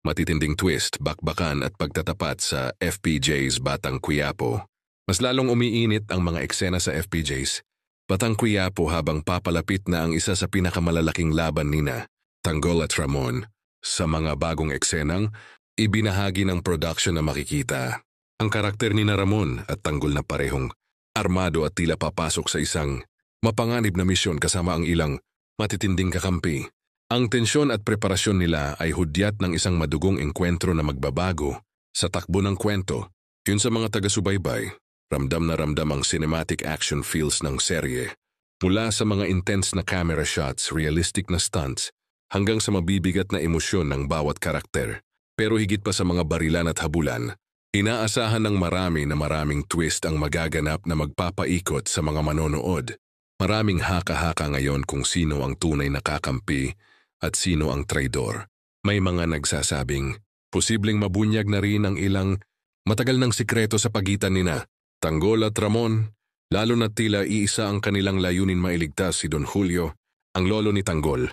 matitinding twist, bakbakan at pagtatapat sa FPJ's Batang Quiapo. Mas lalong umiinit ang mga eksena sa FPJ's Batang Quiapo habang papalapit na ang isa sa pinakamalalaking laban nina, Tanggol at Ramon. Sa mga bagong eksenang, ibinahagi ng production na makikita ang karakter ni Ramon at Tanggol na parehong armado at tila papasok sa isang mapanganib na misyon kasama ang ilang matitinding kakampi. Ang tensyon at preparasyon nila ay hudyat ng isang madugong engkwentro na magbabago sa takbo ng kwento. Yun sa mga taga-subaybay, ramdam na ramdam ang cinematic action feels ng serye. Mula sa mga intense na camera shots, realistic na stunts, hanggang sa mabibigat na emosyon ng bawat karakter. Pero higit pa sa mga barilan at habulan, inaasahan ng marami na maraming twist ang magaganap na magpapaikot sa mga manonood. Maraming haka-haka ngayon kung sino ang tunay na kakampi at sino ang traidor. May mga nagsasabing, posibleng mabunyag na rin ang ilang matagal ng sikreto sa pagitan nina Tanggol at Ramon, lalo na tila iisa ang kanilang layunin mailigtas si Don Julio, ang lolo ni Tanggol.